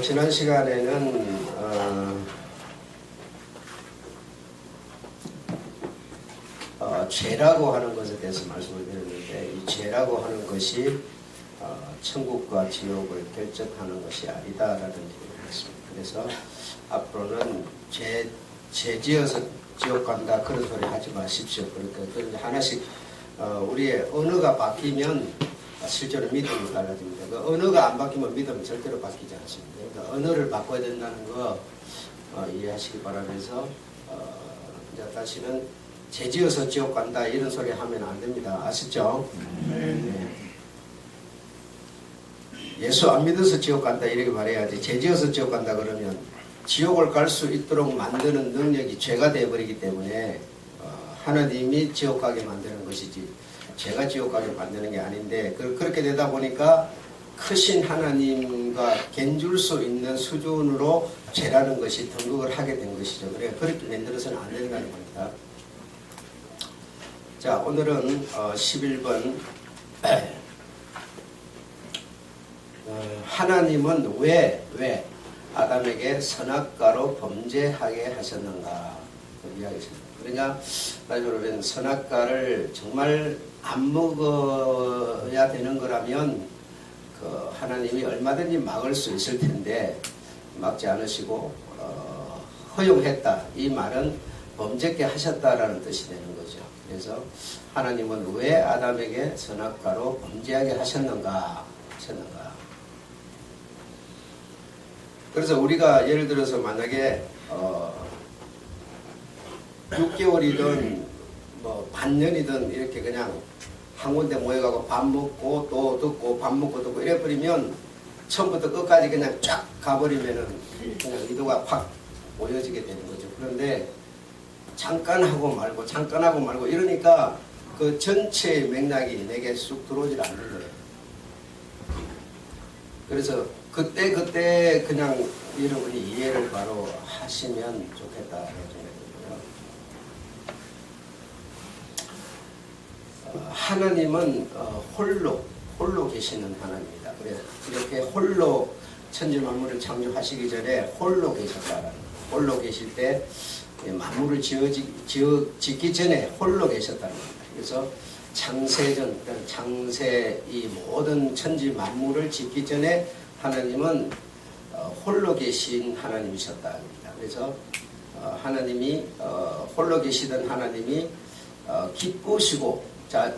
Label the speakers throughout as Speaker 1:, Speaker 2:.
Speaker 1: 지난 시간에는 죄라고 하는 것에 대해서 말씀을 드렸는데, 이 죄라고 하는 것이 천국과 지옥을 결정하는 것이 아니다라는 얘기를 했습니다. 그래서 앞으로는 죄 지어서 지옥 간다 그런 소리 하지 마십시오. 그러니까 하나씩 우리의 언어가 바뀌면 실제로 믿음이 달라집니다. 그 언어가 안 바뀌면 믿음은 절대로 바뀌지 않습니다. 그러니까 언어를 바꿔야 된다는 거 이해하시기 바라면서 이제 다시는 죄 지어서 지옥 간다 이런 소리 하면 안 됩니다. 아시죠? 네. 예수 안 믿어서 지옥 간다 이렇게 말해야지, 죄 지어서 지옥 간다 그러면 지옥을 갈 수 있도록 만드는 능력이 죄가 되어버리기 때문에 하나님이 지옥 가게 만드는 것이지 죄가 지옥 가게 만드는 게 아닌데, 그렇게 되다 보니까 크신 하나님과 견줄 수 있는 수준으로 죄라는 것이 등극을 하게 된 것이죠. 그렇게 만들어서는 안 된다는 겁니다. 자, 오늘은 11번 하나님은 왜 아담에게 선악과로 범죄하게 하셨는가 이야기했습니다. 그러니까 여러분, 선악과를 정말 안 먹어야 되는 거라면 하나님이 얼마든지 막을 수 있을 텐데 막지 않으시고 허용했다, 이 말은 범죄케 하셨다라는 뜻이 되는 거죠. 그래서 하나님은 왜 아담에게 선악과로 범죄하게 하셨는가. 그래서 우리가 예를 들어서 만약에 6개월이든 뭐 반년이든 이렇게 그냥 한 군데 모여가고 밥 먹고 또 듣고 밥 먹고 듣고 이래버리면 처음부터 끝까지 그냥 쫙 가버리면은 그냥 의도가 확 보여지게 되는 거죠. 그런데 잠깐 하고 말고 이러니까 그 전체의 맥락이 내게 쑥 들어오질 않는 거예요. 그래서 그때 그냥 여러분이 이해를 바로 하시면 좋겠다 생각이고요. 하나님은 홀로 계시는 하나님입니다. 그래서 이렇게 홀로 천지 만물을 창조하시기 전에 홀로 계셨다라는 거예요. 홀로 계실 때 만물을 짓기 전에 홀로 계셨다는 겁니다. 그래서 창세전, 창세 이 모든 천지 만물을 짓기 전에 하나님은 홀로 계신 하나님이셨다. 그래서 하나님이 홀로 계시던 하나님이 기쁘시고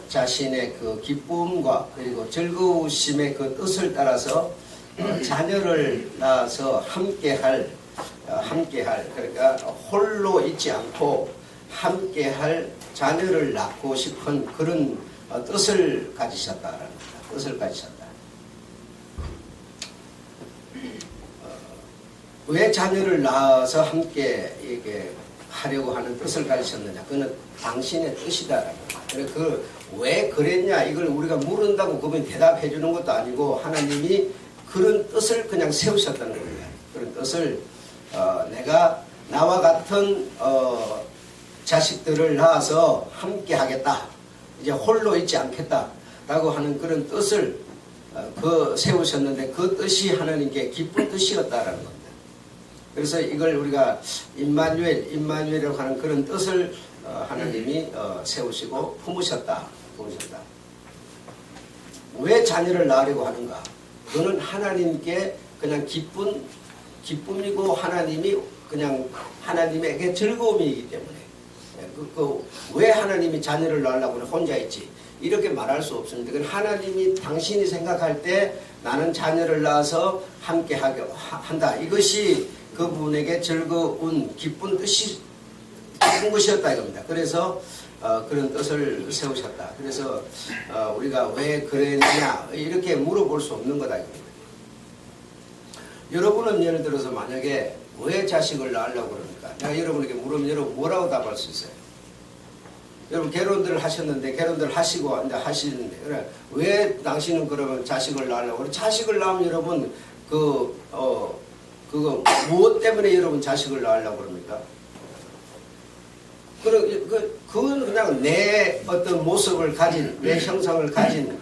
Speaker 1: 자신의 그 기쁨과 그리고 즐거우심의 그 뜻을 따라서 자녀를 낳아서 함께할 그러니까 홀로 있지 않고 함께할 자녀를 낳고 싶은 그런 뜻을 가지셨다라는 겁니다. 뜻을 가지셨다. 왜 자녀를 낳아서 함께 이게 하려고 하는 뜻을 가지셨느냐? 그는 당신의 뜻이다라는 거예요. 왜 그랬냐? 이걸 우리가 물은다고 그분 대답해 주는 것도 아니고 하나님이 그런 뜻을 그냥 세우셨다는 거예요. 그런 뜻을 내가 나와 같은 자식들을 낳아서 함께 하겠다. 이제 홀로 있지 않겠다라고 하는 그런 뜻을 세우셨는데 그 뜻이 하나님께 기쁜 뜻이었다라는 겁니다. 그래서 이걸 우리가 임마누엘이라고 하는 그런 뜻을 하나님이 세우시고 품으셨다. 왜 자녀를 낳으려고 하는가? 그거는 하나님께 그냥 기쁨이고 하나님이 그냥 하나님에게 즐거움이기 때문에 왜 하나님이 자녀를 낳으려고 혼자 있지? 이렇게 말할 수 없습니다. 그건 하나님이 당신이 생각할 때 나는 자녀를 낳아서 함께 하게 한다. 이것이 그분에게 즐거운 기쁜 것이었다 이겁니다. 그래서 그런 뜻을 세우셨다. 그래서 우리가 왜 그랬냐 이렇게 물어볼 수 없는 거다 이겁니다. 여러분은 예를 들어서 만약에 왜 자식을 낳으려고 그럽니까? 내가 여러분에게 물으면 여러분 뭐라고 답할 수 있어요? 여러분 결혼들 하셨는데 결혼들 하시고 이제 하시는데 그래 왜 당신은 그러면 자식을 낳으려고 그래? 자식을 낳으면 여러분 그거 무엇 때문에 여러분 자식을 낳으려고 그럽니까? 그건 그냥 내 어떤 모습을 가진 내 형상을 가진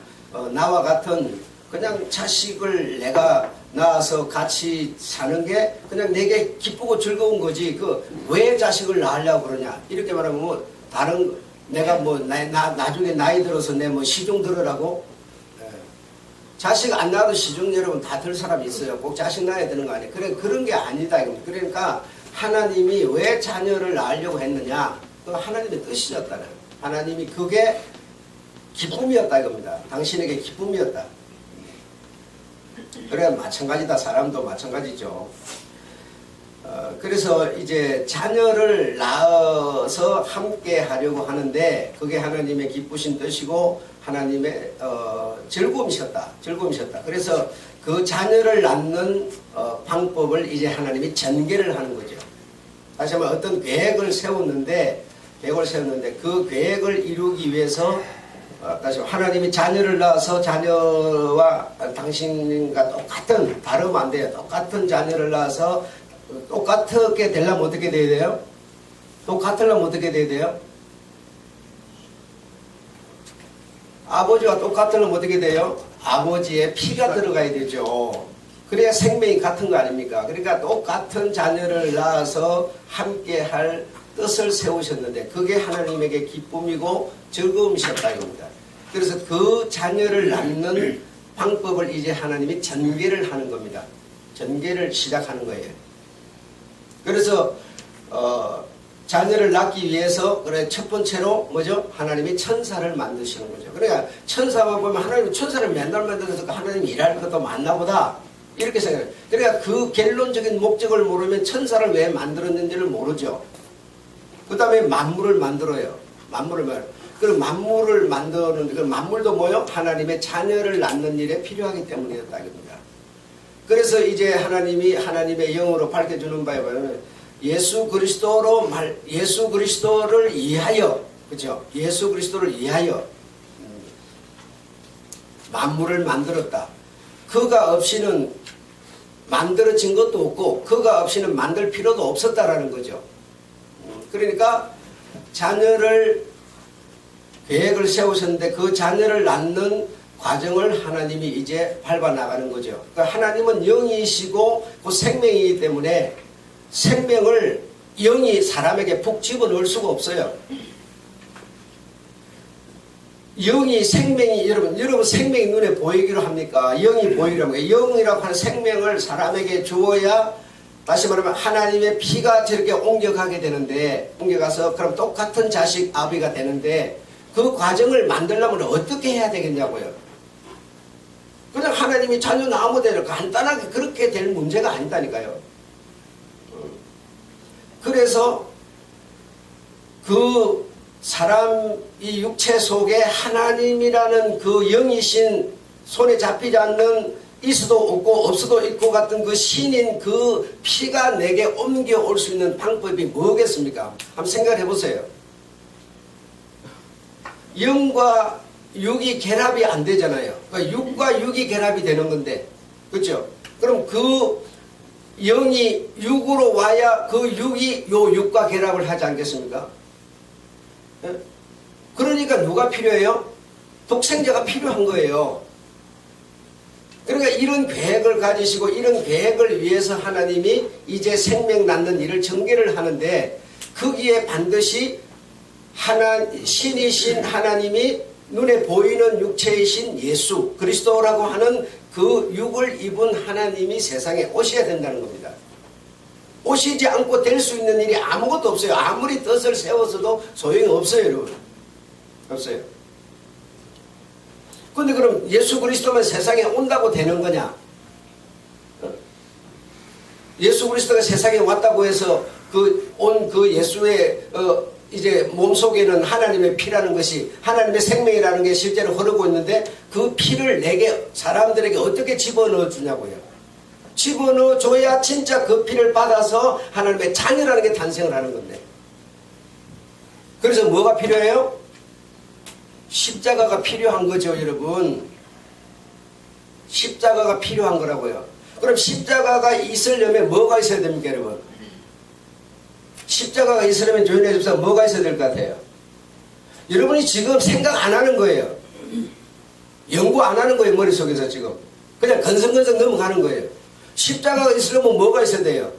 Speaker 1: 나와 같은 그냥 자식을 내가 낳아서 같이 사는 게 그냥 내게 기쁘고 즐거운 거지. 그 왜 자식을 낳으려고 그러냐. 이렇게 말하면 뭐 다른 내가 뭐 나중에 나이 들어서 내 뭐 시중 들으라고. 자식 안 낳아도 시중 여러분 다 들 사람이 있어요. 꼭 자식 낳아야 되는 거 아니에요. 그런 게 아니다. 그러니까 하나님이 왜 자녀를 낳으려고 했느냐. 그 하나님의 뜻이었다는. 하나님이 그게 기쁨이었다 이겁니다. 당신에게 기쁨이었다. 그래 마찬가지다. 사람도 마찬가지죠. 그래서 이제 자녀를 낳아서 함께 하려고 하는데 그게 하나님의 기쁘신 뜻이고 하나님의 즐거움이셨다. 그래서 그 자녀를 낳는 방법을 이제 하나님이 전개를 하는 거죠. 다시 한번 어떤 계획을 세웠는데 그 계획을 이루기 위해서 다시 하나님이 자녀를 낳아서 자녀와 당신과 똑같은 다르면 안 돼요. 똑같은 자녀를 낳아서 똑같게 되려면 어떻게 돼야 돼요? 똑같으려면 어떻게 돼야 돼요? 아버지와 똑같으려면 어떻게 돼요? 아버지의 피가 들어가야 되죠. 그래야 생명이 같은 거 아닙니까? 그러니까 똑같은 자녀를 낳아서 함께 할 뜻을 세우셨는데 그게 하나님에게 기쁨이고 즐거움이셨다 이겁니다. 그래서 그 자녀를 낳는 방법을 이제 하나님이 전개를 하는 겁니다. 전개를 시작하는 거예요. 그래서 자녀를 낳기 위해서 그래 첫 번째로 뭐죠? 하나님이 천사를 만드시는 거죠. 그러니까 천사만 보면 하나님이 천사를 맨날 만들어서 하나님이 일할 것도 많나 보다 이렇게 생각해요. 그러니까 그 결론적인 목적을 모르면 천사를 왜 만들었는지를 모르죠. 그 다음에 만물을 만들어요. 그럼 만물을 만드는 그 만물도 뭐요? 하나님의 자녀를 낳는 일에 필요하기 때문이었다 이겁니다. 그래서 이제 하나님이 하나님의 영으로 밝혀주는 바에 보면 예수 그리스도를 이하여, 그렇죠? 예수 그리스도를 이하여 만물을 만들었다. 그가 없이는 만들어진 것도 없고 그가 없이는 만들 필요도 없었다라는 거죠. 그러니까 자녀를 계획을 세우셨는데 그 자녀를 낳는 과정을 하나님이 이제 밟아 나가는 거죠. 그러니까 하나님은 영이시고 그 생명이기 때문에 생명을 영이 사람에게 푹 집어넣을 수가 없어요. 영이 생명이 여러분 생명이 눈에 보이기로 합니까? 영이 보이기로 합니까? 영이라고 하는 생명을 사람에게 주어야 다시 말하면 하나님의 피가 저렇게 옮겨가게 되는데 옮겨가서 그럼 똑같은 자식 아비가 되는데 그 과정을 만들려면 어떻게 해야 되겠냐고요. 그냥 하나님이 자녀 낳으면 되는 간단하게 그렇게 될 문제가 아니다니까요. 그래서 그 사람 이 육체 속에 하나님이라는 그 영이신 손에 잡히지 않는 있어도 없고 없어도 있고 같은 그 신인 그 피가 내게 옮겨올 수 있는 방법이 뭐겠습니까? 한번 생각해 보세요. 영과 육이 결합이 안 되잖아요. 그러니까 육과 육이 결합이 되는 건데, 그렇죠? 그럼 그 영이 육으로 와야 그 육이 요 육과 결합을 하지 않겠습니까? 그러니까 누가 필요해요? 독생자가 필요한 거예요. 그러니까 이런 계획을 가지시고 이런 계획을 위해서 하나님이 이제 생명 낳는 일을 전개를 하는데 거기에 반드시 신이신 하나님이 눈에 보이는 육체이신 예수 그리스도라고 하는 그 육을 입은 하나님이 세상에 오셔야 된다는 겁니다. 오시지 않고 될 수 있는 일이 아무것도 없어요. 아무리 뜻을 세웠어도 소용이 없어요, 여러분. 없어요. 근데 그럼 예수 그리스도만 세상에 온다고 되는 거냐? 예수 그리스도가 세상에 왔다고 해서 그 예수의 이제 몸속에는 하나님의 피라는 것이 하나님의 생명이라는 게 실제로 흐르고 있는데 그 피를 사람들에게 어떻게 집어넣어 주냐고요. 집어넣어 줘야 진짜 그 피를 받아서 하나님의 자녀라는 게 탄생을 하는 건데. 그래서 뭐가 필요해요? 십자가가 필요한 거죠, 여러분. 십자가가 필요한 거라고요. 그럼 십자가가 있으려면 뭐가 있어야 됩니까, 여러분? 십자가가 있으려면 조인혜 집사 뭐가 있어야 될 것 같아요? 여러분이 지금 생각 안 하는 거예요. 연구 안 하는 거예요, 머릿속에서 지금. 그냥 건성건성 넘어가는 거예요. 십자가가 있으려면 뭐가 있어야 돼요?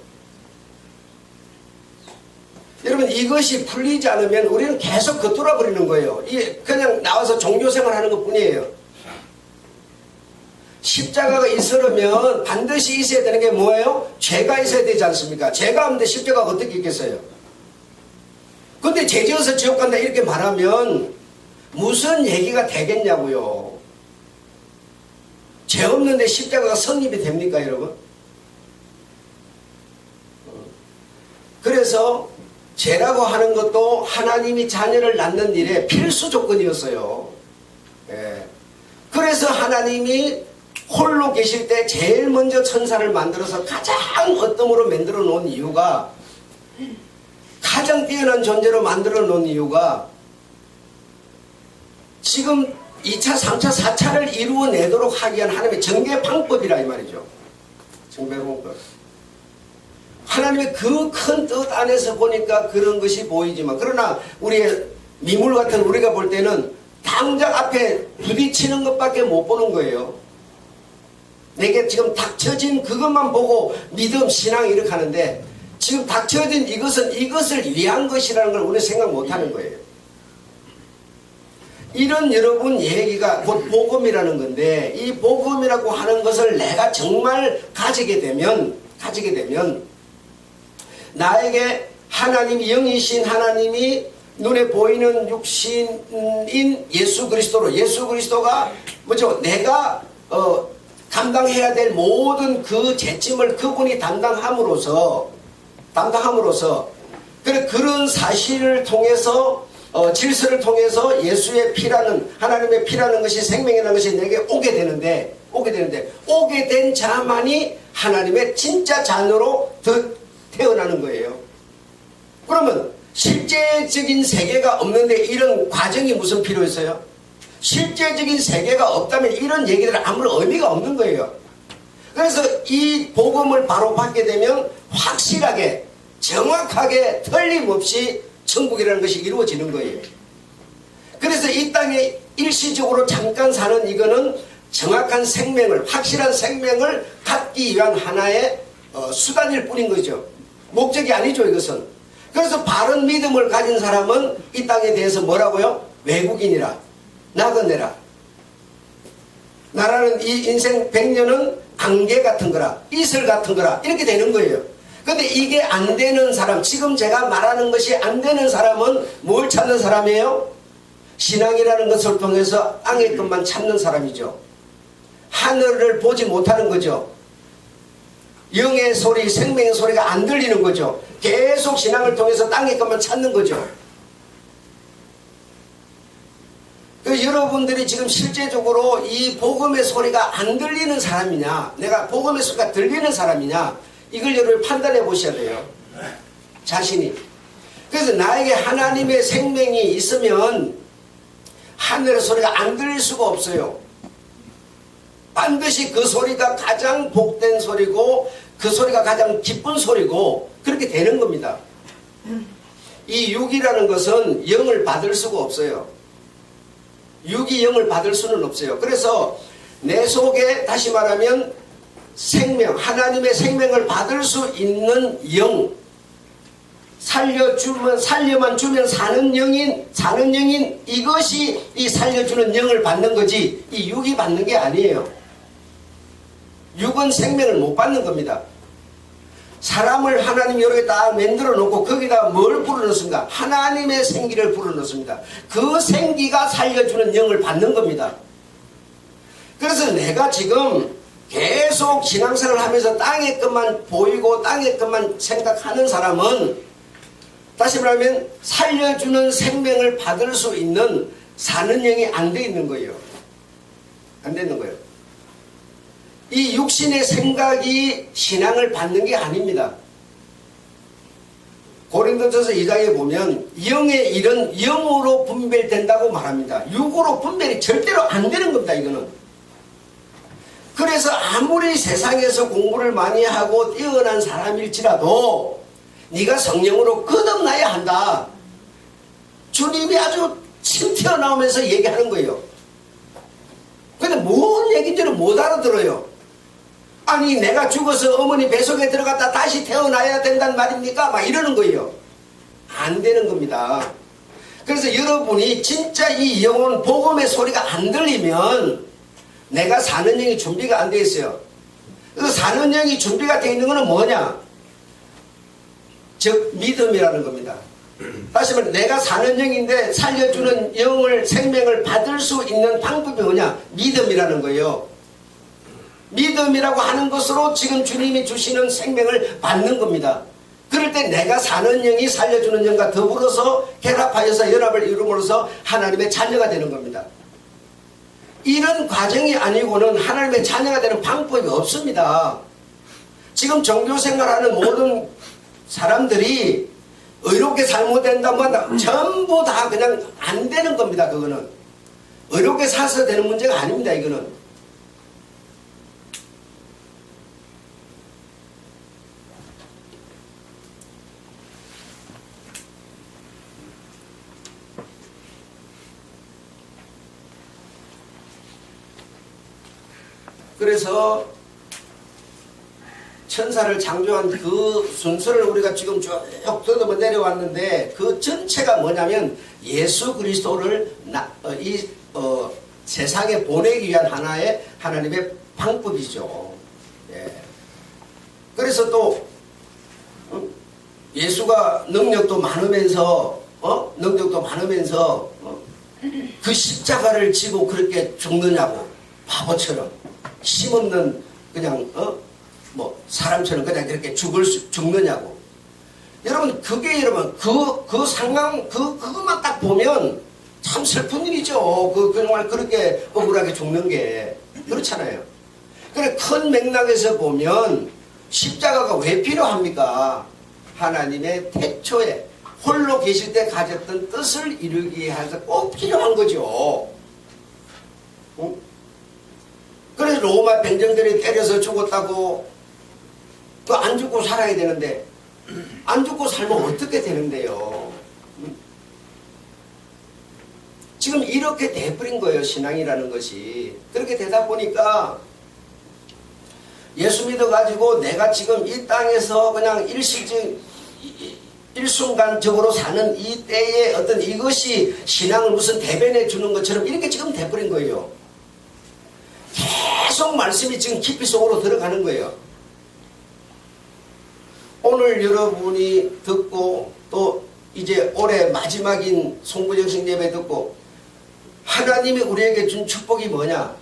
Speaker 1: 여러분, 이것이 풀리지 않으면 우리는 계속 겉돌아 버리는 거예요. 이게 그냥 나와서 종교생활 하는 것 뿐이에요. 십자가가 있으려면 반드시 있어야 되는 게 뭐예요? 죄가 있어야 되지 않습니까? 죄가 없는데 십자가가 어떻게 있겠어요? 근데 죄 지어서 지옥 간다 이렇게 말하면 무슨 얘기가 되겠냐고요. 죄 없는데 십자가가 성립이 됩니까, 여러분? 그래서 죄라고 하는 것도 하나님이 자녀를 낳는 일에 필수 조건이었어요. 예. 그래서 하나님이 홀로 계실 때 제일 먼저 천사를 만들어서 가장 어둠으로 만들어 놓은 이유가, 가장 뛰어난 존재로 만들어 놓은 이유가 지금 2차, 3차, 4차를 이루어내도록 하기 위한 하나님의 정계 방법이라 이 말이죠. 정계 방법. 하나님의 그 큰 뜻 안에서 보니까 그런 것이 보이지만, 그러나 우리의 미물 같은 우리가 볼 때는 당장 앞에 부딪히는 것밖에 못 보는 거예요. 내게 지금 닥쳐진 그것만 보고 믿음, 신앙 이렇게 하는데, 지금 닥쳐진 이것을 위한 것이라는 걸 우리는 생각 못 하는 거예요. 이런 여러분 얘기가 곧 복음이라는 건데, 이 복음이라고 하는 것을 내가 정말 가지게 되면 나에게 하나님이, 영이신 하나님이 눈에 보이는 육신인 예수 그리스도가 뭐죠? 내가 감당해야 될 모든 그 죄짐을 그분이 담당함으로써 그런 사실을 통해서 질서를 통해서 예수의 피라는, 하나님의 피라는 것이, 생명이라는 것이 내게 오게 되는데 오게 된 자만이 하나님의 진짜 자녀로 태어나는 거예요. 그러면 실제적인 세계가 없는데 이런 과정이 무슨 필요 있어요? 실제적인 세계가 없다면 이런 얘기들은 아무런 의미가 없는 거예요. 그래서 이 복음을 바로 받게 되면 확실하게, 정확하게, 틀림없이 천국이라는 것이 이루어지는 거예요. 그래서 이 땅에 일시적으로 잠깐 사는 이거는 정확한 생명을, 확실한 생명을 갖기 위한 하나의 수단일 뿐인 거죠. 목적이 아니죠, 이것은. 그래서 바른 믿음을 가진 사람은 이 땅에 대해서 뭐라고요? 외국인이라, 나그네라. 나라는 이 인생 100년은 안개 같은 거라, 이슬 같은 거라, 이렇게 되는 거예요. 근데 이게 안 되는 사람, 지금 제가 말하는 것이 안 되는 사람은 뭘 찾는 사람이에요? 신앙이라는 것을 통해서 땅의 것만 찾는 사람이죠. 하늘을 보지 못하는 거죠. 영의 소리, 생명의 소리가 안 들리는 거죠. 계속 신앙을 통해서 땅의 것만 찾는 거죠. 여러분들이 지금 실제적으로 이 복음의 소리가 안 들리는 사람이냐, 내가 복음의 소리가 들리는 사람이냐, 이걸 여러분이 판단해 보셔야 돼요. 자신이. 그래서 나에게 하나님의 생명이 있으면 하늘의 소리가 안 들릴 수가 없어요. 반드시 그 소리가 가장 복된 소리고, 그 소리가 가장 기쁜 소리고, 그렇게 되는 겁니다. 이 육이라는 것은 영을 받을 수가 없어요. 육이 영을 받을 수는 없어요. 그래서 내 속에, 다시 말하면 생명, 하나님의 생명을 받을 수 있는 영, 살려만 주면 사는 영인, 이것이 이 살려주는 영을 받는 거지, 이 육이 받는 게 아니에요. 육은 생명을 못 받는 겁니다. 사람을 하나님이 이렇게 딱 만들어 놓고 거기다 뭘 불어넣습니까? 하나님의 생기를 불어넣습니다. 그 생기가 살려주는 영을 받는 겁니다. 그래서 내가 지금 계속 신앙생활을 하면서 땅의 것만 보이고 땅의 것만 생각하는 사람은, 다시 말하면 살려주는 생명을 받을 수 있는 사는 영이 안 돼 있는 거예요. 안 되는 거예요. 이 육신의 생각이 신앙을 받는 게 아닙니다. 고린도전서 2장에 보면 영의 일은 영으로 분별된다고 말합니다. 육으로 분별이 절대로 안 되는 겁니다. 이거는. 그래서 아무리 세상에서 공부를 많이 하고 뛰어난 사람일지라도 네가 성령으로 거듭나야 한다. 주님이 아주 침 튀어나오면서 얘기하는 거예요. 근데 뭔 얘기인지는 못 알아들어요. 아니 내가 죽어서 어머니 뱃속에 들어갔다 다시 태어나야 된단 말입니까? 막 이러는 거예요. 안 되는 겁니다. 그래서 여러분이 진짜 이 영혼 복음의 소리가 안 들리면 내가 사는 영이 준비가 안 돼 있어요. 그 사는 영이 준비가 되어 있는 것은 뭐냐? 즉 믿음이라는 겁니다. 다시 말해 내가 사는 영인데 살려주는 영을 생명을 받을 수 있는 방법이 뭐냐? 믿음이라는 거예요. 믿음이라고 하는 것으로 지금 주님이 주시는 생명을 받는 겁니다. 그럴 때 내가 사는 영이 살려주는 영과 더불어서 결합하여서 연합을 이룸으로써 하나님의 자녀가 되는 겁니다. 이런 과정이 아니고는 하나님의 자녀가 되는 방법이 없습니다. 지금 종교생활하는 모든 사람들이 의롭게 살면 된다면 전부 다 그냥 안 되는 겁니다. 그거는 의롭게 살아서 되는 문제가 아닙니다. 이거는 그래서 천사를 창조한 그 순서를 우리가 지금 쭉 뜯어 내려왔는데 그 전체가 뭐냐면 예수 그리스도를 세상에 보내기 위한 하나의 하나님의 방법이죠. 예. 그래서 또 예수가 능력도 많으면서 그 십자가를 지고 그렇게 죽느냐고 바보처럼 힘없는 그냥 사람처럼 그냥 그렇게 죽느냐고. 여러분 그게 여러분 그 상황 그것만 딱 보면 참 슬픈 일이죠. 정말 그렇게 억울하게 죽는 게 그렇잖아요. 그래 큰 맥락에서 보면 십자가가 왜 필요합니까? 하나님의 태초에 홀로 계실 때 가졌던 뜻을 이루기 위해서 꼭 필요한 거죠. 응? 그래서 로마 병정들이 때려서 죽었다고 그 안 죽고 살아야 되는데 안 죽고 살면 어떻게 되는데요? 지금 이렇게 돼버린 거예요. 신앙이라는 것이. 그렇게 되다 보니까 예수 믿어가지고 내가 지금 이 땅에서 그냥 일순간적으로 사는 이 때에 어떤 이것이 신앙을 무슨 대변해 주는 것처럼 이렇게 지금 돼버린 거예요. 계속 말씀이 지금 깊이 속으로 들어가는 거예요. 오늘 여러분이 듣고 또 이제 올해 마지막인 송구정식 예배 듣고 하나님이 우리에게 준 축복이 뭐냐?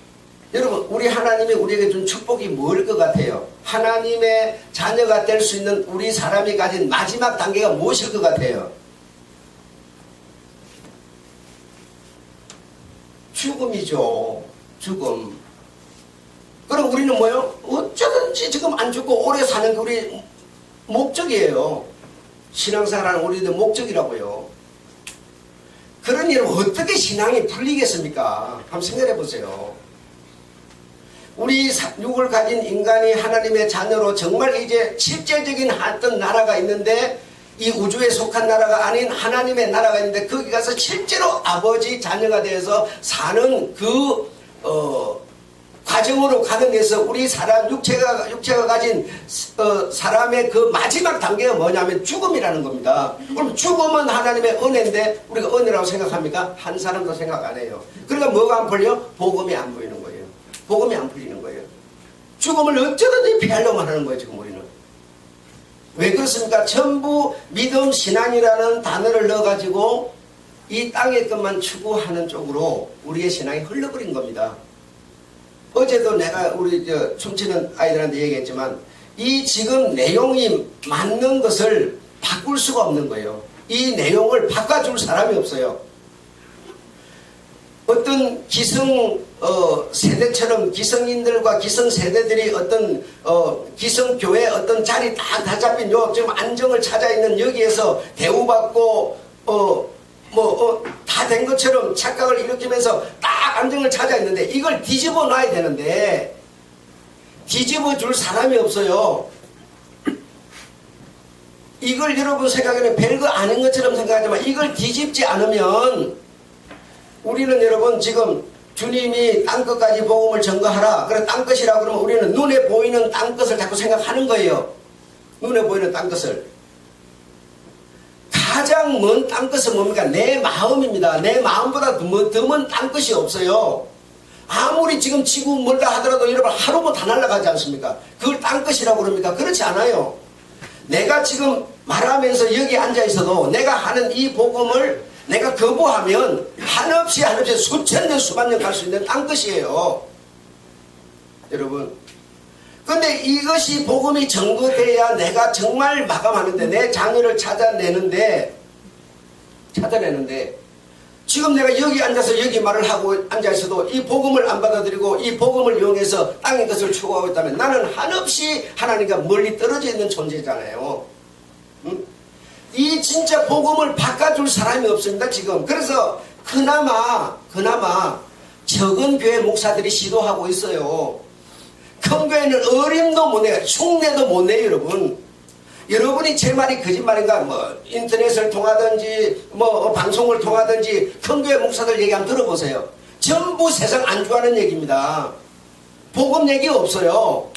Speaker 1: 여러분 우리 하나님이 우리에게 준 축복이 뭐일 것 같아요? 하나님의 자녀가 될 수 있는 우리 사람이 가진 마지막 단계가 무엇일 것 같아요? 죽음이죠. 죽음. 그럼 우리는 뭐요? 어쩌든지 지금 안 죽고 오래 사는 게 우리 목적이에요. 신앙생활하는 우리들 목적이라고요. 그러니 어떻게 신앙이 풀리겠습니까? 한번 생각해 보세요. 우리 육을 가진 인간이 하나님의 자녀로 정말 이제 실제적인 어떤 나라가 있는데 이 우주에 속한 나라가 아닌 하나님의 나라가 있는데 거기 가서 실제로 아버지 자녀가 되어서 사는 과정으로 가는 데서 우리 사람 육체가 가진 사람의 그 마지막 단계가 뭐냐면 죽음이라는 겁니다. 그럼 죽음은 하나님의 은혜인데 우리가 은혜라고 생각합니까? 한 사람도 생각 안 해요. 그러니까 뭐가 안 풀려? 복음이 안 보이는 거예요. 복음이 안 풀리는 거예요. 죽음을 어쩌든지 피하려고 하는 거예요. 지금 우리는. 왜 그렇습니까? 전부 믿음 신앙이라는 단어를 넣어가지고 이 땅의 것만 추구하는 쪽으로 우리의 신앙이 흘러버린 겁니다. 어제도 내가 우리 춤추는 아이들한테 얘기했지만 이 지금 내용이 맞는 것을 바꿀 수가 없는 거예요. 이 내용을 바꿔줄 사람이 없어요. 어떤 기성 세대처럼 기성인들과 기성세대들이 어떤 기성교회 어떤 자리 딱 다 잡힌 지금 안정을 찾아 있는 여기에서 대우받고 다 된 것처럼 착각을 일으키면서 딱 안정을 찾아 있는데 이걸 뒤집어 놔야 되는데 뒤집어 줄 사람이 없어요. 이걸 여러분 생각에는 별거 아닌 것처럼 생각하지만 이걸 뒤집지 않으면 우리는 여러분 지금 주님이 땅끝까지 복음을 전거하라. 그래 땅끝이라고 그러면 우리는 눈에 보이는 땅끝을 자꾸 생각하는 거예요. 눈에 보이는 땅끝을. 가장 먼 땅끝은 뭡니까? 내 마음입니다. 내 마음보다 더 먼 땅끝이 없어요. 아무리 지금 지구 멀다 하더라도 여러분 하루도 다 날아가지 않습니까? 그걸 땅끝이라고 그럽니까? 그렇지 않아요. 내가 지금 말하면서 여기 앉아 있어도 내가 하는 이 복음을 내가 거부하면 한없이 수천 년 수만 년 갈 수 있는 땅끝이에요. 여러분. 근데 이것이 복음이 전거돼야 내가 정말 마감하는데 내 자녀를 찾아내는데 지금 내가 여기 앉아서 여기 말을 하고 앉아있어도 이 복음을 안 받아들이고 이 복음을 이용해서 땅의 것을 추구하고 있다면 나는 한없이 하나님과 멀리 떨어져 있는 존재잖아요. 이 진짜 복음을 바꿔줄 사람이 없습니다 지금. 그래서 그나마 적은 교회 목사들이 시도하고 있어요. 큰 교회는 어림도 못 내요. 흉내도 못 내요 여러분. 여러분이 제 말이 거짓말인가 뭐 인터넷을 통하든지 뭐 방송을 통하든지 큰 교회 목사들 얘기 한번 들어보세요. 전부 세상 안주하는 얘기입니다. 복음 얘기 없어요.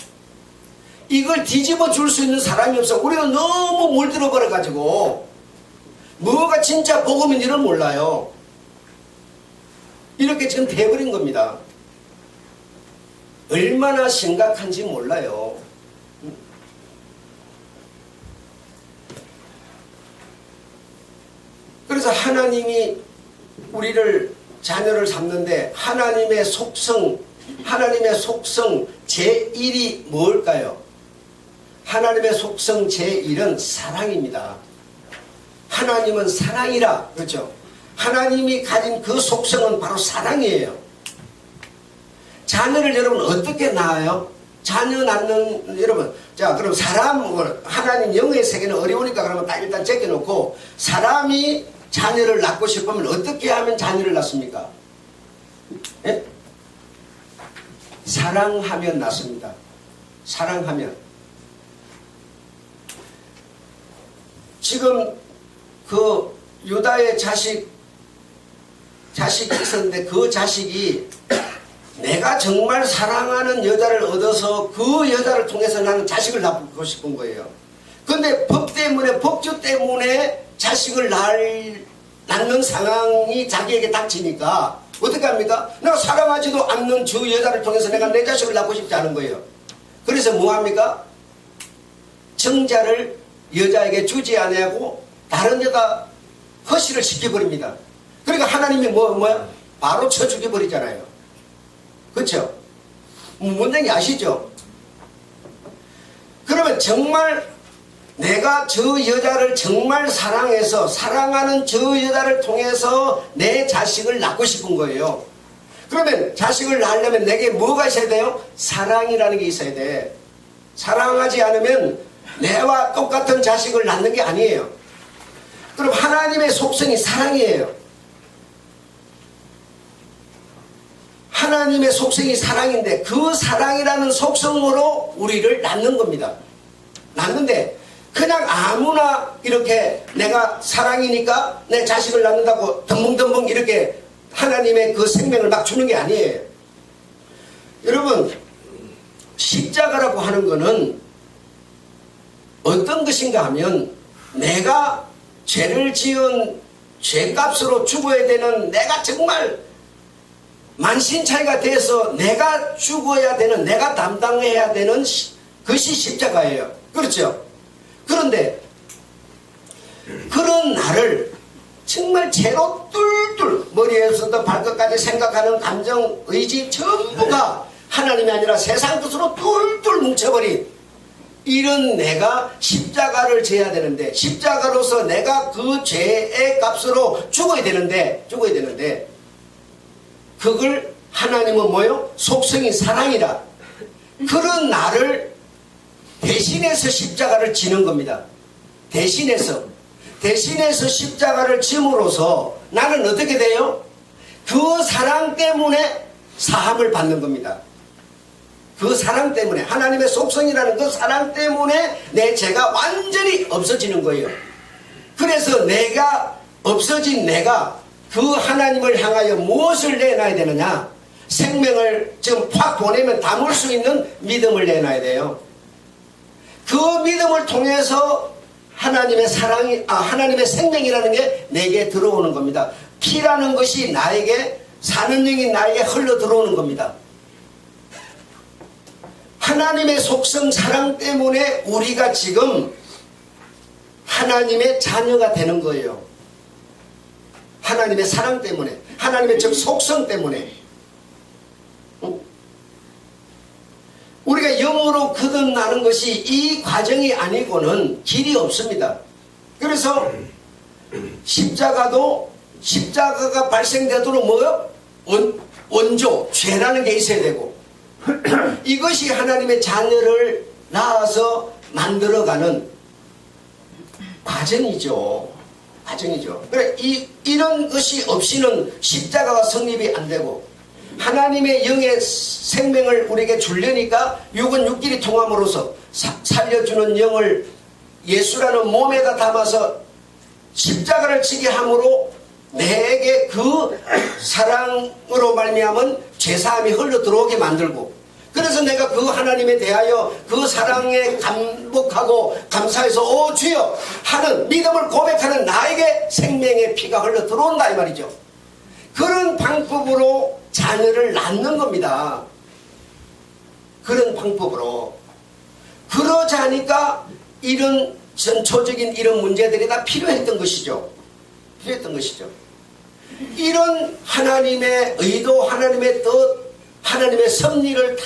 Speaker 1: 이걸 뒤집어 줄 수 있는 사람이 없어. 우리는 너무 물들어 버려 가지고 뭐가 진짜 복음인지를 몰라요. 이렇게 지금 돼버린 겁니다. 얼마나 심각한지 몰라요. 그래서 하나님이 우리를 자녀를 삼는데 하나님의 속성 제1이 뭘까요? 하나님의 속성 제1은 사랑입니다. 하나님은 사랑이라. 그렇죠? 하나님이 가진 그 속성은 바로 사랑이에요. 자녀를 여러분 어떻게 낳아요? 자녀 낳는 여러분, 자 그럼 하나님 영의 세계는 어려우니까 그러면 딱 일단 제껴놓고 사람이 자녀를 낳고 싶으면 어떻게 하면 자녀를 낳습니까? 예? 사랑하면 낳습니다. 사랑하면. 지금 그 유다의 자식이 있었는데 그 자식이 내가 정말 사랑하는 여자를 얻어서 그 여자를 통해서 나는 자식을 낳고 싶은 거예요. 그런데 법주 때문에 자식을 낳는 상황이 자기에게 닥치니까 어떻게 합니까? 내가 사랑하지도 않는 저 여자를 통해서 내가 내 자식을 낳고 싶지 않은 거예요. 그래서 뭐합니까? 정자를 여자에게 주지 아니하고 다른 여자 허시를 시켜버립니다. 그러니까 하나님이 뭐야? 바로 쳐 죽여버리잖아요. 그렇죠? 문장이 아시죠? 그러면 정말 내가 저 여자를 정말 사랑해서 사랑하는 저 여자를 통해서 내 자식을 낳고 싶은 거예요. 그러면 자식을 낳으려면 내게 뭐가 있어야 돼요? 사랑이라는 게 있어야 돼. 사랑하지 않으면 내와 똑같은 자식을 낳는 게 아니에요. 그럼 하나님의 속성이 사랑이에요. 하나님의 속성이 사랑인데 그 사랑이라는 속성으로 우리를 낳는 겁니다. 낳는데 그냥 아무나 이렇게 내가 사랑이니까 내 자식을 낳는다고 덤벙덤벙 이렇게 하나님의 그 생명을 막 주는 게 아니에요. 여러분 십자가라고 하는 거는 어떤 것인가 하면 내가 죄를 지은 죄값으로 죽어야 되는 내가 정말 만신차이가 돼서 내가 죽어야 되는 내가 담당해야 되는 것이 십자가예요. 그렇죠? 그런데 그런 나를 정말 죄로 뚫뚫 머리에서부터 발끝까지 생각하는 감정, 의지 전부가 하나님이 아니라 세상 것으로 뚫뚫 뭉쳐버린 이런 내가 십자가를 져야 되는데 십자가로서 내가 그 죄의 값으로 죽어야 되는데 그걸 하나님은 뭐요? 속성이 사랑이라. 그런 나를 대신해서 십자가를 지는 겁니다. 대신해서 십자가를 짐으로써 나는 어떻게 돼요? 그 사랑 때문에 사함을 받는 겁니다. 그 사랑 때문에 하나님의 속성이라는 그 사랑 때문에 내 죄가 완전히 없어지는 거예요. 그래서 내가 없어진 내가 그 하나님을 향하여 무엇을 내놔야 되느냐? 생명을 지금 확 보내면 담을 수 있는 믿음을 내놔야 돼요. 그 믿음을 통해서 하나님의 사랑이, 하나님의 생명이라는 게 내게 들어오는 겁니다. 피라는 것이 나에게, 사는 영이 나에게 흘러 들어오는 겁니다. 하나님의 속성 사랑 때문에 우리가 지금 하나님의 자녀가 되는 거예요. 하나님의 사랑 때문에, 하나님의 즉 속성 때문에. 우리가 영으로 거듭나는 것이 이 과정이 아니고는 길이 없습니다. 그래서 십자가가 발생되도록 뭐요? 원조, 죄라는 게 있어야 되고, 이것이 하나님의 자녀를 낳아서 만들어가는 과정이죠. 그래, 이런 것이 없이는 십자가가 성립이 안 되고, 하나님의 영의 생명을 우리에게 주려니까 육은 육끼리 통함으로써 살려주는 영을 예수라는 몸에다 담아서 십자가를 지게 함으로 내게 그 사랑으로 말미암은 죄사함이 흘러 들어오게 만들고, 그래서 내가 그 하나님에 대하여 그 사랑에 감복하고 감사해서 오 주여 하는 믿음을 고백하는 나에게 생명의 피가 흘러 들어온다 이 말이죠. 그런 방법으로 자녀를 낳는 겁니다. 그런 방법으로. 그러자 하니까 이런 전초적인 이런 문제들이 다 필요했던 것이죠. 이런 하나님의 의도, 하나님의 뜻, 하나님의 섭리를 다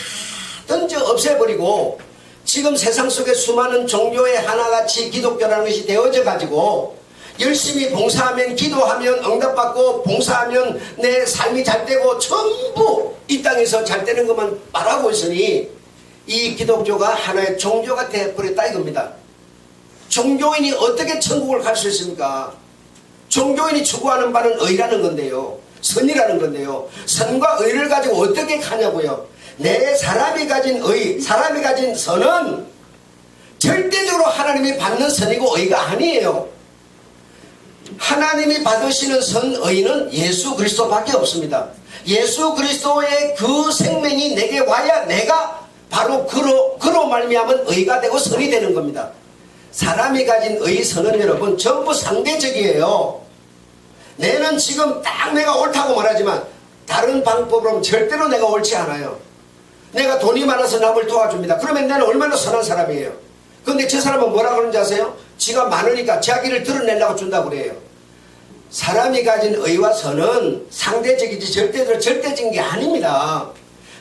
Speaker 1: 던져 없애버리고 지금 세상 속에 수많은 종교의 하나같이 기독교라는 것이 되어져 가지고 열심히 봉사하면, 기도하면 응답받고, 봉사하면 내 삶이 잘 되고, 전부 이 땅에서 잘 되는 것만 말하고 있으니 이 기독교가 하나의 종교가 되어버렸다 이겁니다. 종교인이 어떻게 천국을 갈 수 있습니까? 종교인이 추구하는 바는 의라는 건데요, 선이라는 건데요, 선과 의를 가지고 어떻게 가냐고요. 내 사람이 가진 의, 사람이 가진 선은 절대적으로 하나님이 받는 선이고 의가 아니에요. 하나님이 받으시는 선의는 예수 그리스도밖에 없습니다. 예수 그리스도의 그 생명이 내게 와야 내가 바로 그로 말미암은 의가 되고 선이 되는 겁니다. 사람이 가진 의, 선은 여러분 전부 상대적이에요. 내는 지금 딱 내가 옳다고 말하지만 다른 방법으로 절대로 내가 옳지 않아요. 내가 돈이 많아서 남을 도와줍니다. 그러면 나는 얼마나 선한 사람이에요. 그런데 저 사람은 뭐라 그러는지 아세요? 지가 많으니까 자기를 드러내려고 준다고 그래요. 사람이 가진 의와 선은 상대적이지 절대적인 게 아닙니다.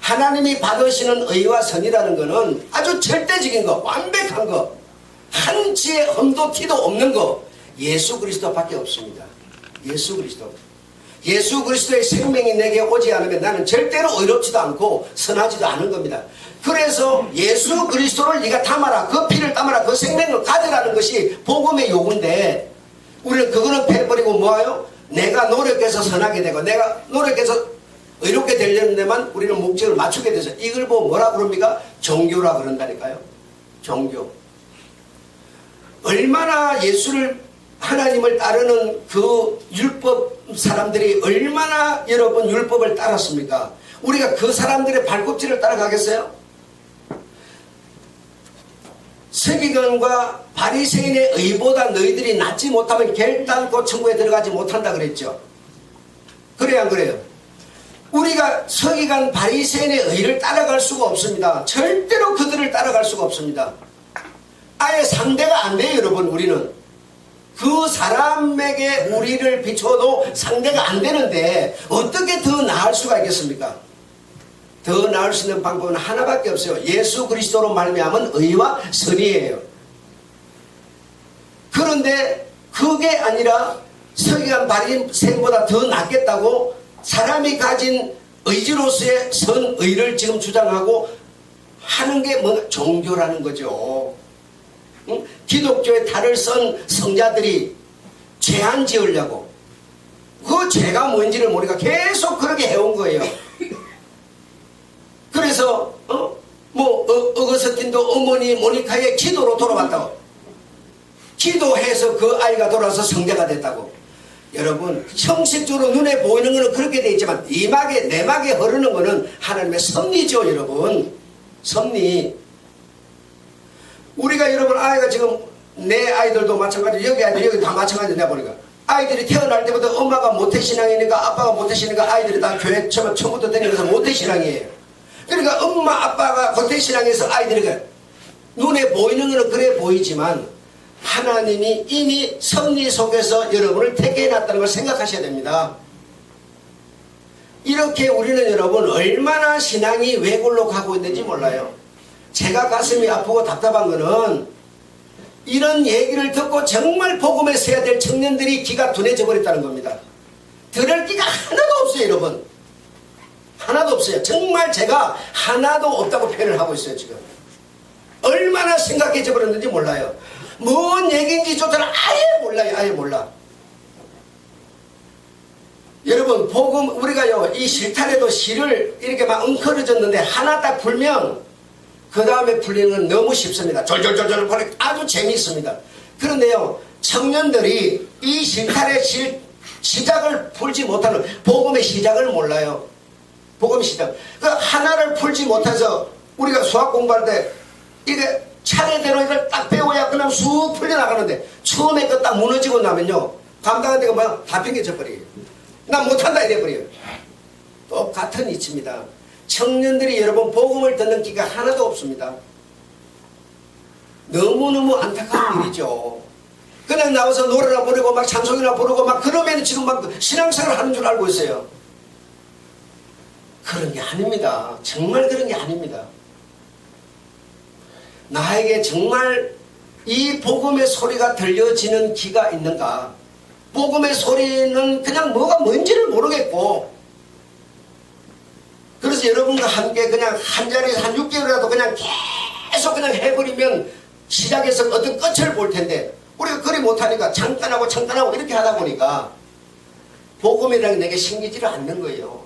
Speaker 1: 하나님이 받으시는 의와 선이라는 것은 아주 절대적인 거, 완벽한 거, 한치의 흠도 티도 없는 거, 예수 그리스도밖에 없습니다. 예수 그리스도의 생명이 내게 오지 않으면 나는 절대로 의롭지도 않고 선하지도 않은 겁니다. 그래서 예수 그리스도를 네가 담아라, 그 피를 담아라, 그 생명을 가져라는 것이 복음의 요구인데, 우리는 그거는 패버리고 뭐예요? 내가 노력해서 선하게 되고 내가 노력해서 의롭게 되려는 데만 우리는 목적을 맞추게 돼서 이걸 보고 뭐라 그럽니까? 종교라 그런다니까요. 종교. 얼마나 예수를, 하나님을 따르는 그 율법 사람들이 얼마나 여러분 율법을 따랐습니까? 우리가 그 사람들의 발꿈치를 따라가겠어요? 서기관과 바리새인의 의보다 너희들이 낫지 못하면 결단코 천국에 들어가지 못한다 그랬죠. 그래요 안 그래요? 우리가 서기관 바리새인의 의를 따라갈 수가 없습니다. 절대로 그들을 따라갈 수가 없습니다. 아예 상대가 안 돼요 여러분. 우리는 그 사람에게 우리를 비춰도 상대가 안 되는데 어떻게 더 나을 수가 있겠습니까? 더 나을 수 있는 방법은 하나밖에 없어요. 예수 그리스도로 말미암은 의와 선이에요. 그런데 그게 아니라 서기관 바리새인보다 더 낫겠다고 사람이 가진 의지로서의 선의를 지금 주장하고 하는 게 뭔가 종교라는 거죠. 응? 기독교의 달을 쓴 성자들이 죄안 지으려고 그 죄가 뭔지를 모르니까 계속 그렇게 해온 거예요. 그래서 어거스틴도 어머니 모니카의 기도로 돌아왔다고, 기도해서 그 아이가 돌아와서 성자가 됐다고. 여러분 형식적으로 눈에 보이는 것은 그렇게 되어 있지만 내막에 흐르는 것은 하나님의 섭리죠. 여러분 섭리. 우리가 여러분 아이가 지금 내 아이들도 마찬가지로 여기 아이들 여기 다 마찬가지로 내가 보니까 아이들이 태어날 때부터 엄마가 모태신앙이니까 아빠가 모태신앙이니까 아이들이 다 교회 처음부터 다니면서 모태신앙이에요. 그러니까 엄마 아빠가 모태신앙에서 아이들이 눈에 보이는 것은 그래 보이지만 하나님이 이미 섭리 속에서 여러분을 택해놨다는 걸 생각하셔야 됩니다. 이렇게 우리는 여러분 얼마나 신앙이 왜골로 가고 있는지 몰라요. 제가 가슴이 아프고 답답한 거는 이런 얘기를 듣고 정말 복음에 서야 될 청년들이 귀가 둔해져 버렸다는 겁니다. 들을 귀가 하나도 없어요. 여러분 하나도 없어요. 정말 제가 하나도 없다고 표현을 하고 있어요. 지금 얼마나 심각해져 버렸는지 몰라요. 뭔 얘기인지조차는 아예 몰라요. 아예 몰라. 여러분 복음 우리가요 이 실탄에도 실을 이렇게 막 엉클어졌는데 하나 딱 풀면 그 다음에 풀리는 건 너무 쉽습니다. 졸졸졸졸 풀리 아주 재미있습니다. 그런데요 청년들이 이 실탄의 시작을 풀지 못하는 복음의 시작을 몰라요. 복음 시작. 그 하나를 풀지 못해서 우리가 수학 공부할 때 이게 차례대로 이걸 딱 배워야 그냥 쑥 풀려나가는데 처음에 그 딱 무너지고 나면요 감당한 데가 막 다 팽개져 버려요. 나 못한다 이래버려요. 똑같은 이치입니다. 청년들이 여러분 복음을 듣는 기가 하나도 없습니다. 너무너무 안타까운 일이죠. 그냥 나와서 노래나 부르고 막 찬송이나 부르고 막 그러면 지금 막 신앙생활 하는 줄 알고 있어요. 그런 게 아닙니다. 정말 그런 게 아닙니다. 나에게 정말 이 복음의 소리가 들려지는 귀가 있는가? 복음의 소리는 그냥 뭐가 뭔지를 모르겠고 그래서 여러분과 함께 그냥 한 자리에서 한 6개월이라도 그냥 계속 그냥 해버리면 시작해서 어떤 끝을 볼 텐데 우리가 그리 못하니까 잠깐하고 이렇게 하다 보니까 복음이라는 게 내게 신기지를 않는 거예요.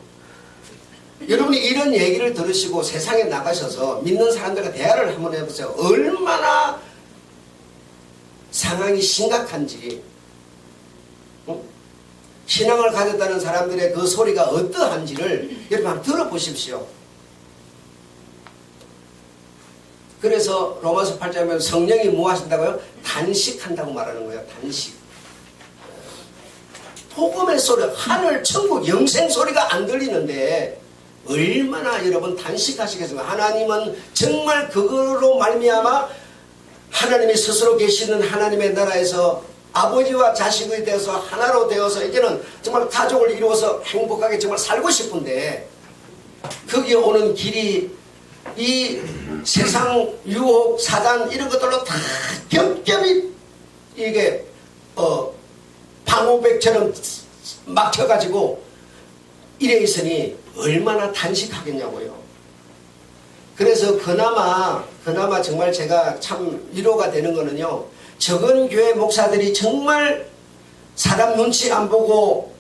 Speaker 1: 여러분이 이런 얘기를 들으시고 세상에 나가셔서 믿는 사람들과 대화를 한번 해보세요. 얼마나 상황이 심각한지 신앙을 가졌다는 사람들의 그 소리가 어떠한지를 여러분 한번 들어보십시오. 그래서 로마서 8장에 보면 성령이 뭐 하신다고요? 단식한다고 말하는 거예요. 단식. 복음의 소리, 하늘, 천국, 영생 소리가 안 들리는데 얼마나 여러분 단식하시겠습니까? 하나님은 정말 그거로 말미암아 하나님이 스스로 계시는 하나님의 나라에서 아버지와 자식이 되어서 하나로 되어서 이제는 정말 가족을 이루어서 행복하게 정말 살고 싶은데 거기에 오는 길이 이 세상 유혹, 사단 이런 것들로 다 겹겹이 이게 방호백처럼 막혀가지고 이래 있으니 얼마나 단식하겠냐고요. 그래서 그나마 정말 제가 참 위로가 되는 거는요. 적은 교회 목사들이 정말 사람 눈치 안 보고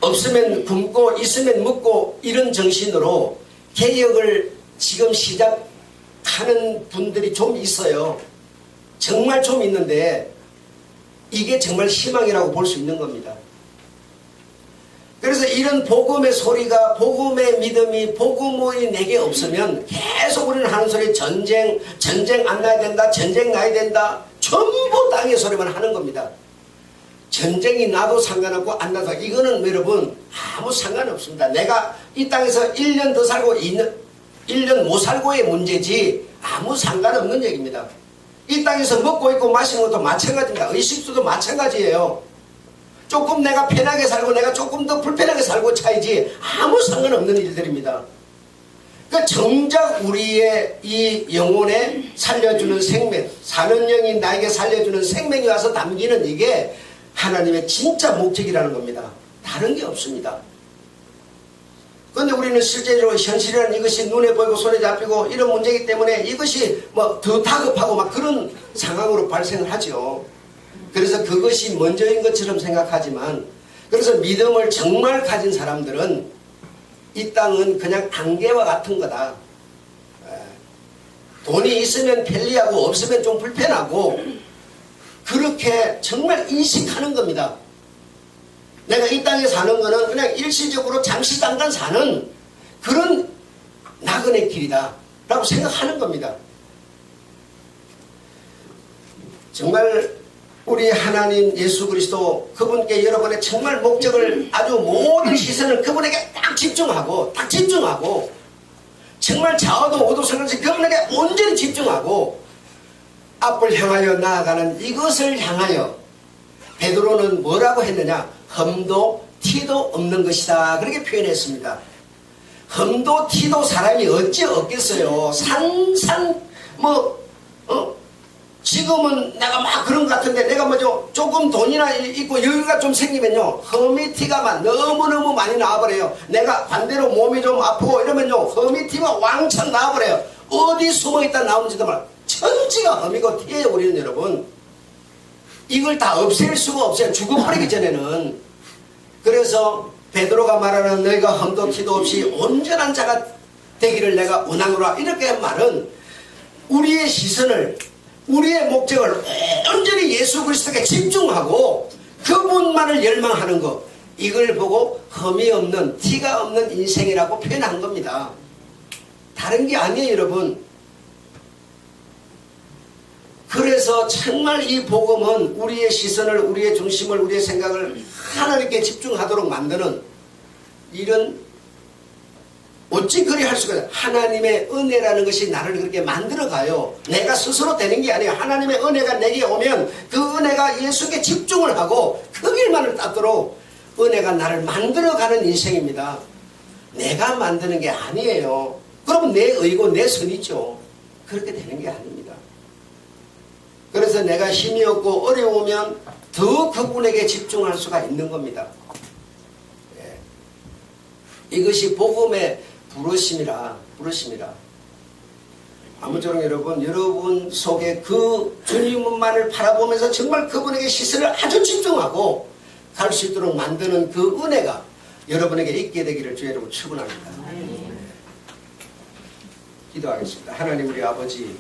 Speaker 1: 없으면 굶고 있으면 먹고 이런 정신으로 개혁을 지금 시작하는 분들이 좀 있어요. 정말 좀 있는데 이게 정말 희망이라고 볼 수 있는 겁니다. 그래서 이런 복음의 소리가 복음의 믿음이 복음이 내게 없으면 계속 우리는 하는 소리 전쟁 안 나야 된다. 전쟁 나야 된다. 전부 땅의 소리만 하는 겁니다. 전쟁이 나도 상관없고 안 나도 이거는 여러분 아무 상관없습니다. 내가 이 땅에서 1년 더 살고 1년 못 살고의 문제지 아무 상관없는 얘기입니다. 이 땅에서 먹고 있고 마시는 것도 마찬가지입니다. 의식주도 마찬가지예요. 조금 내가 편하게 살고 내가 조금 더 불편하게 살고 차이지 아무 상관없는 일들입니다. 그러니까 정작 우리의 이 영혼에 살려주는 생명, 사는 영이 나에게 살려주는 생명이 와서 담기는 이게 하나님의 진짜 목적이라는 겁니다. 다른 게 없습니다. 그런데 우리는 실제로 현실이라는 이것이 눈에 보이고 손에 잡히고 이런 문제이기 때문에 이것이 뭐 더 다급하고 막 그런 상황으로 발생을 하죠. 그래서 그것이 먼저인 것처럼 생각하지만 그래서 믿음을 정말 가진 사람들은 이 땅은 그냥 안개와 같은 거다. 돈이 있으면 편리하고 없으면 좀 불편하고 그렇게 정말 인식하는 겁니다. 내가 이 땅에 사는 거는 그냥 일시적으로 잠시 잠깐 사는 그런 나그네 길이다 라고 생각하는 겁니다. 정말 우리 하나님 예수 그리스도 그분께 여러분의 정말 목적을 아주 모든 시선을 그분에게 딱 집중하고 정말 좌우도 우도 상관없이 그분에게 온전히 집중하고 앞을 향하여 나아가는 이것을 향하여 베드로는 뭐라고 했느냐? 흠도 티도 없는 것이다 그렇게 표현했습니다. 흠도 티도 사람이 어찌 없겠어요. 지금은 내가 막 그런 것 같은데 내가 뭐죠 조금 돈이나 있고 여유가 좀 생기면요 흠이 티가 너무너무 많이 나와버려요. 내가 반대로 몸이 좀 아프고 이러면요 흠이 티가 왕창 나와버려요. 어디 숨어있다 나오는지도 몰라. 천지가 흠이고 티예요. 우리는 여러분 이걸 다 없앨 수가 없어요. 죽어버리기 전에는. 그래서 베드로가 말하는 너희가 흠도 티도 없이 온전한 자가 되기를 내가 원하노라 이렇게 한 말은 우리의 시선을 우리의 목적을 온전히 예수 그리스도께 집중하고 그분만을 열망하는 것 이걸 보고 흠이 없는 티가 없는 인생이라고 표현한 겁니다. 다른 게 아니에요 여러분. 그래서 정말 이 복음은 우리의 시선을 우리의 중심을 우리의 생각을 하나님께 집중하도록 만드는 이런 어찌 그리 할 수가 있어요. 하나님의 은혜라는 것이 나를 그렇게 만들어가요. 내가 스스로 되는 게 아니에요. 하나님의 은혜가 내게 오면 그 은혜가 예수께 집중을 하고 그 길만을 따도록 은혜가 나를 만들어가는 인생입니다. 내가 만드는 게 아니에요. 그러면 내 의고 내 선이죠. 그렇게 되는 게 아닙니다. 그래서 내가 힘이 없고 어려우면 더 그분에게 집중할 수가 있는 겁니다. 이것이 복음의 부르심이라. 아무쪼록 여러분 속에 그 주님만을 바라보면서 정말 그분에게 시선을 아주 집중하고 갈 수 있도록 만드는 그 은혜가 여러분에게 있게 되기를 주의 이름으로 축원합니다. 기도하겠습니다. 하나님 우리 아버지